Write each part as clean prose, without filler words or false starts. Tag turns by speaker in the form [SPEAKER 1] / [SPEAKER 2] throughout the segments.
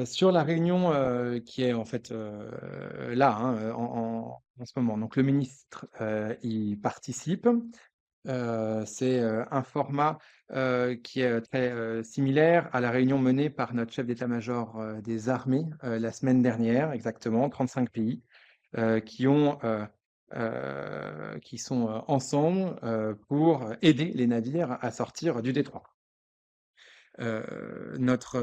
[SPEAKER 1] Sur la réunion, qui est en fait, là, hein, en ce moment, donc le ministre, y participe. C'est, un format, qui est, très, similaire à la réunion menée par notre chef d'état-major, des armées, la semaine dernière exactement, 35 pays, qui ont, qui sont, ensemble, pour aider les navires à sortir du détroit. Notre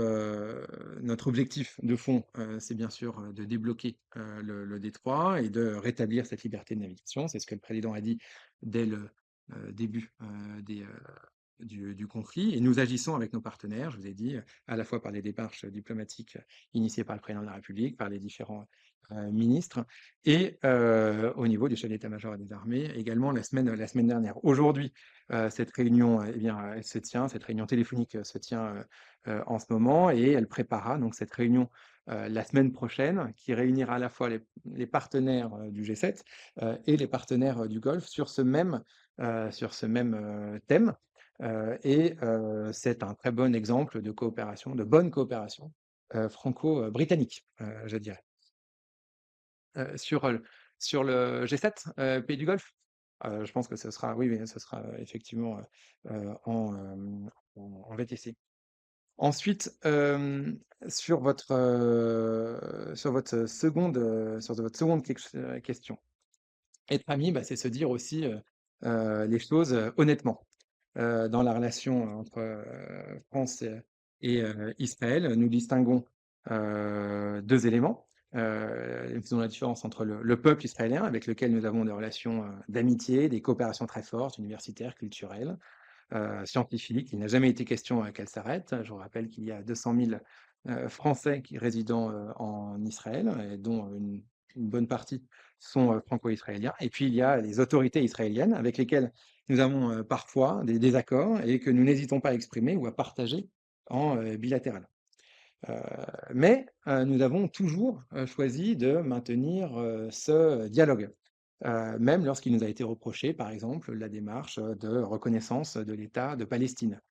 [SPEAKER 1] objectif de fond, c'est bien sûr, de débloquer, le détroit et de rétablir cette liberté de navigation. C'est ce que le président a dit dès le, début, du conflit et nous agissons avec nos partenaires, je vous ai dit, à la fois par les démarches diplomatiques initiées par le président de la République, par les différents, ministres et au niveau du chef d'état-major des armées également la semaine dernière. Aujourd'hui, cette réunion, eh bien, elle se tient, cette réunion téléphonique, se tient, en ce moment et elle préparera donc cette réunion, la semaine prochaine qui réunira à la fois les partenaires, du G7, et les partenaires, du Golfe sur ce même, thème, c'est un très bon exemple de coopération, de bonne coopération, franco-britannique, je dirais. Sur le G7, pays du Golfe? Je pense que ce sera oui, oui, ce sera, effectivement, en VTC. Ensuite, sur votre seconde question. Être ami, bah, c'est se dire aussi, les choses, honnêtement. Dans la relation entre, France et Israël, nous distinguons, 2 éléments. Faisons la différence entre le peuple israélien avec lequel nous avons des relations, d'amitié, des coopérations très fortes, universitaires, culturelles, scientifiques. Il n'a jamais été question, qu'elles s'arrêtent. Je vous rappelle qu'il y a 200 000 Français qui résident, en Israël et dont une bonne partie sont, franco-israéliens et puis il y a les autorités israéliennes avec lesquelles nous avons, parfois des désaccords et que nous n'hésitons pas à exprimer ou à partager en, bilatéral. Heu, mais nous avons toujours, choisi de maintenir, ce dialogue, même lorsqu'il nous a été reproché, par exemple, la démarche, de reconnaissance de l'État de Palestine,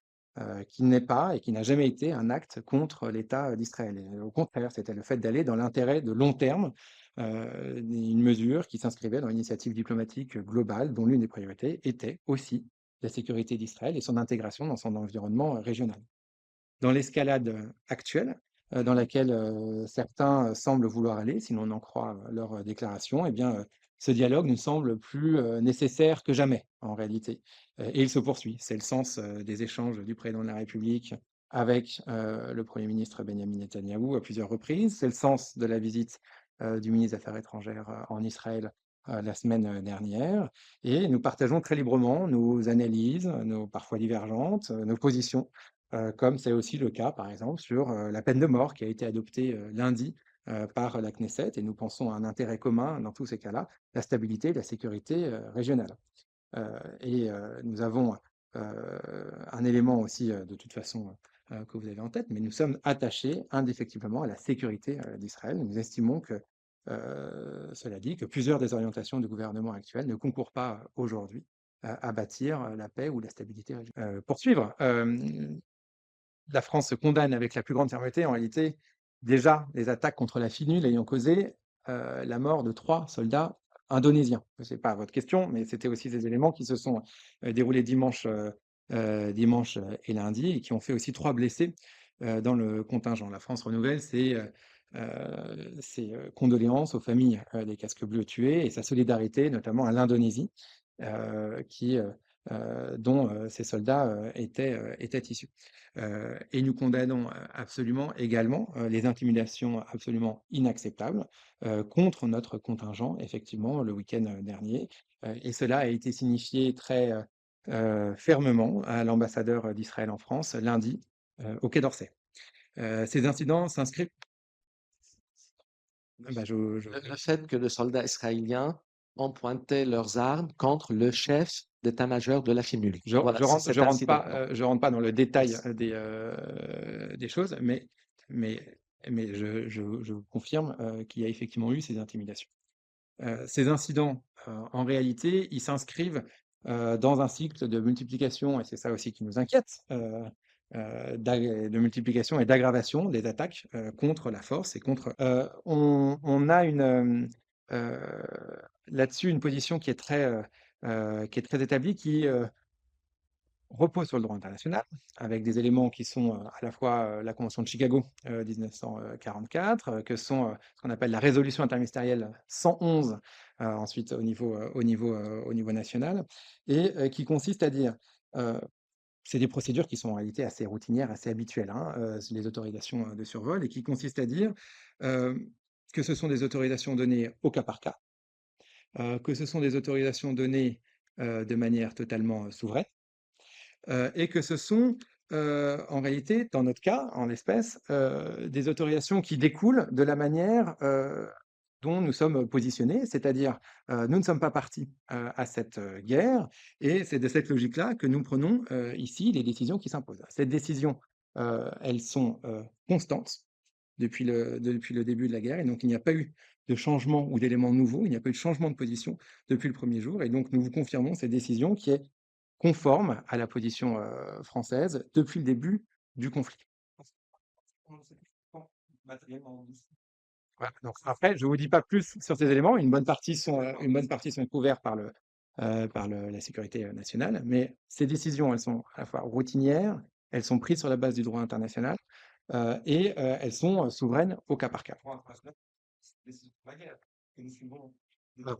[SPEAKER 1] qui n'est pas et qui n'a jamais été un acte contre l'État d'Israël et au contraire, c'était le fait d'aller dans l'intérêt de long terme, une mesure qui s'inscrivait dans l'initiative diplomatique globale dont l'une des priorités était aussi la sécurité d'Israël et son intégration dans son environnement, régional. Dans l'escalade, actuelle, dans laquelle, certains, semblent vouloir aller, si l'on en croit, leurs déclarations, eh bien, ce dialogue nous semble plus, nécessaire que jamais, en réalité, et il se poursuit. C'est le sens, des échanges du président de la République avec, le Premier ministre Benyamin Netanyahou à plusieurs reprises. C'est le sens de la visite, du ministre des Affaires étrangères, en Israël, la semaine, dernière et nous partageons très librement nos analyses, nos parfois divergentes, nos positions comme c'est aussi le cas, par exemple, sur, la peine de mort qui a été adoptée, lundi, par la Knesset et nous pensons à un intérêt commun dans tous ces cas-là, la stabilité et la sécurité, régionale. Nous avons, un élément aussi, de toute façon, que vous avez en tête, mais nous sommes attachés indéfectiblement à la sécurité, d'Israël. Nous estimons que, cela dit, que plusieurs des orientations du gouvernement actuel ne concourent pas aujourd'hui à bâtir, la paix ou la stabilité poursuivre, la France condamne avec la plus grande fermeté, en réalité, déjà les attaques contre la FINUL ayant causé, la mort de 3 soldats indonésiens. Ce n'est pas votre question, mais c'était aussi des éléments qui se sont, déroulés dimanche et lundi et qui ont fait aussi 3 blessés, dans le contingent. La France renouvelle ses condoléances aux familles, des casques bleus tués et sa solidarité notamment à l'Indonésie, qui, dont, ces soldats, étaient issus. Et nous condamnons, absolument également, les intimidations absolument inacceptables, contre notre contingent, effectivement, le week-end, dernier. Et cela a été signifié très, fermement à l'ambassadeur, d'Israël en France lundi, au Quai d'Orsay. Ces incidents s'inscrivent bah, je
[SPEAKER 2] Le fait que les soldats israéliens ont pointé leurs armes contre le chef d'état-major de la FINUL.
[SPEAKER 1] Je
[SPEAKER 2] Voilà,
[SPEAKER 1] je
[SPEAKER 2] c'est
[SPEAKER 1] rentre je
[SPEAKER 2] cet
[SPEAKER 1] rentre
[SPEAKER 2] incident.
[SPEAKER 1] pas,
[SPEAKER 2] Donc,
[SPEAKER 1] je rentre pas dans le détail,
[SPEAKER 2] merci.
[SPEAKER 1] des choses, mais je vous confirme, qu'il y a effectivement eu ces intimidations. Ces incidents, en réalité, ils s'inscrivent, dans un cycle de multiplication et c'est ça aussi qui nous inquiète, de multiplication et d'aggravation des attaques contre la force et contre. On a là-dessus une position qui est très établie, qui repose sur le droit international, avec des éléments qui sont à la fois la Convention de Chicago 1944, que sont ce qu'on appelle la résolution interministérielle 111, ensuite au niveau national, et qui consiste à dire, euh, c'est des procédures qui sont en réalité assez routinières, assez habituelles, hein, les autorisations de survol, et qui consistent à dire euh, que ce sont des autorisations données au cas par cas, que ce sont des autorisations données de manière totalement souveraine, et que ce sont, en réalité, dans notre cas, en l'espèce, des autorisations qui découlent de la manière, dont nous sommes positionnés, c'est-à-dire, nous ne sommes pas partis, à cette, guerre, et c'est de cette logique-là que nous prenons, ici les décisions qui s'imposent. Ces décisions, elles sont, constantes depuis le début de la guerre, et donc il n'y a pas eu de changement ou d'éléments nouveaux, il n'y a pas eu de changement de position depuis le premier jour, et donc nous vous confirmons cette décision qui est conforme à la position, française depuis le début du conflit. Voilà, donc après, je ne vous dis pas plus sur ces éléments. Une bonne partie sont couverts par la sécurité nationale, mais ces décisions, elles sont à la fois routinières, elles sont prises sur la base du droit international, et elles sont souveraines au cas par cas.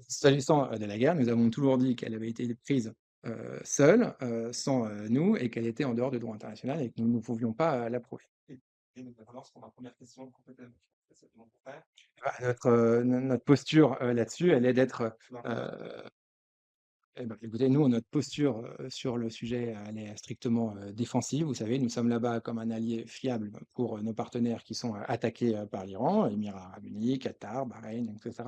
[SPEAKER 1] S'agissant de la guerre, nous avons toujours dit qu'elle avait été prise seule, sans nous, et qu'elle était en dehors du droit international et que nous ne pouvions pas l'approuver. Notre posture là-dessus, elle est d'être. Eh ben, écoutez, nous, notre posture sur le sujet, elle est strictement défensive. Vous savez, nous sommes là-bas comme un allié fiable pour nos partenaires qui sont attaqués par l'Iran, Émirats arabes unis, Qatar, Bahreïn, etc.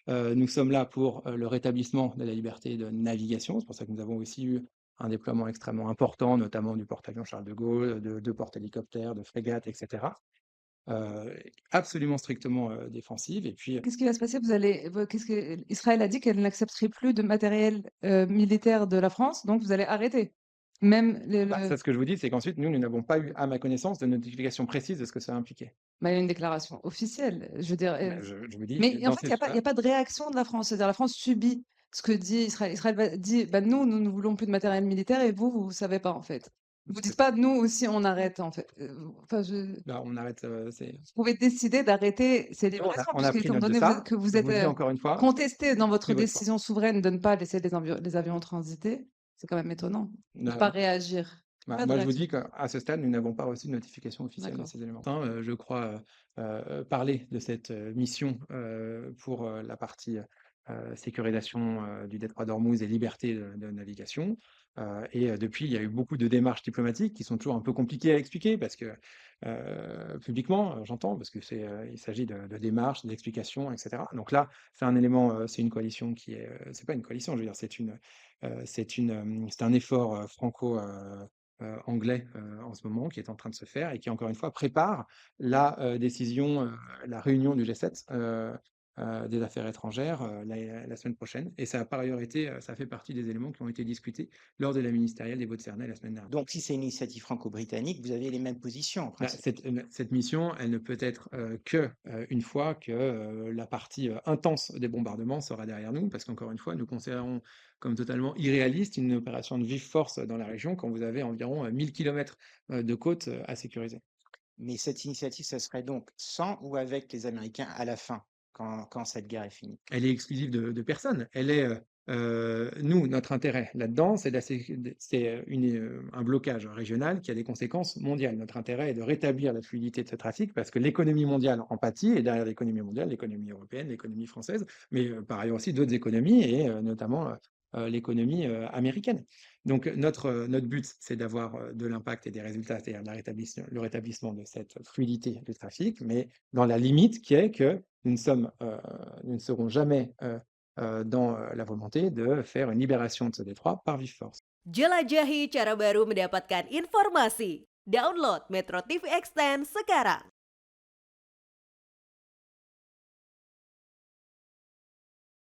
[SPEAKER 1] Nous sommes là pour le rétablissement de la liberté de navigation. C'est pour ça que nous avons aussi eu un déploiement extrêmement important, notamment du porte-avions Charles de Gaulle, de porte-hélicoptères, de frégates, etc. Absolument strictement défensive. Et puis,
[SPEAKER 3] Qu'est-ce qui va se passer? Qu'est-ce que Israël a dit qu'elle n'accepterait plus de matériel militaire de la France, donc vous allez arrêter. Même
[SPEAKER 1] ça, ce que je vous dis, c'est qu'ensuite, nous n'avons pas eu, à ma connaissance, de notification précise de ce que ça impliquait.
[SPEAKER 3] il y a une déclaration officielle, je veux dire.
[SPEAKER 1] Je vous dis,
[SPEAKER 3] Mais en
[SPEAKER 1] dans
[SPEAKER 3] fait,
[SPEAKER 1] ces
[SPEAKER 3] il y a pas de réaction de la France. C'est-à-dire la France subit ce que dit Israël. Israël dit, bah, nous ne voulons plus de matériel militaire et vous savez pas en fait. Vous dites pas, nous aussi, on arrête en fait. Enfin,
[SPEAKER 1] là, on arrête.
[SPEAKER 3] vous pouvez décider d'arrêter ces
[SPEAKER 1] Nous,
[SPEAKER 3] livraisons,
[SPEAKER 1] on a
[SPEAKER 3] puisque
[SPEAKER 1] pris
[SPEAKER 3] étant
[SPEAKER 1] note de
[SPEAKER 3] donné
[SPEAKER 1] ça.
[SPEAKER 3] que vous
[SPEAKER 1] Je vous
[SPEAKER 3] êtes
[SPEAKER 1] dis encore une fois,
[SPEAKER 3] contesté dans votre
[SPEAKER 1] pris votre temps.
[SPEAKER 3] décision souveraine de ne pas laisser les avions transiter, c'est quand même étonnant de ne
[SPEAKER 1] Là,
[SPEAKER 3] pas réagir.
[SPEAKER 1] bah,
[SPEAKER 3] Pas de
[SPEAKER 1] moi, je vous
[SPEAKER 3] réaction.
[SPEAKER 1] dis qu'à ce stade, nous n'avons pas reçu de notification officielle de
[SPEAKER 3] D'accord.
[SPEAKER 1] ces éléments. Je crois parler de cette mission pour la partie sécurisation du détroit d'Ormuz et liberté de navigation. Et depuis, il y a eu beaucoup de démarches diplomatiques qui sont toujours un peu compliquées à expliquer parce que publiquement, j'entends, parce que il s'agit de démarches, d'explications, etc. Donc là, c'est un élément, c'est une coalition qui est, c'est pas une coalition, je veux dire, c'est un effort franco anglais en ce moment qui est en train de se faire et qui, encore une fois, prépare la décision, la réunion du G7 des affaires étrangères la semaine prochaine. Et ça a par ailleurs été, ça fait partie des éléments qui ont été discutés lors de la ministérielle des Vaux-de-Cernay la semaine dernière.
[SPEAKER 4] Donc, si c'est une initiative franco-britannique, vous avez les mêmes positions en
[SPEAKER 1] Bah,
[SPEAKER 4] principe.
[SPEAKER 1] cette mission, elle ne peut être que une fois que la partie intense des bombardements sera derrière nous, parce qu'encore une fois, nous considérons comme totalement irréaliste une opération de vive force dans la région quand vous avez environ 1000 km de côte à sécuriser.
[SPEAKER 4] Mais cette initiative, ça serait donc sans ou avec les Américains à la fin, quand cette guerre est finie.
[SPEAKER 1] Elle est exclusive de personne. Elle est, nous, notre intérêt là-dedans, c'est un blocage régional qui a des conséquences mondiales. Notre intérêt est de rétablir la fluidité de ce trafic parce que l'économie mondiale en pâtit, et derrière l'économie mondiale, l'économie européenne, l'économie française, mais par ailleurs aussi d'autres économies, et notamment l'économie américaine. Donc notre but, c'est d'avoir de l'impact et des résultats, c'est-à-dire le rétablissement de cette fluidité du trafic, mais dans la limite qui est que nous ne serons jamais dans la volonté de faire une libération de ce détroit par vive force.
[SPEAKER 5] Jelajahi cara baru mendapatkan informasi. Download Metro TV Extend sekarang.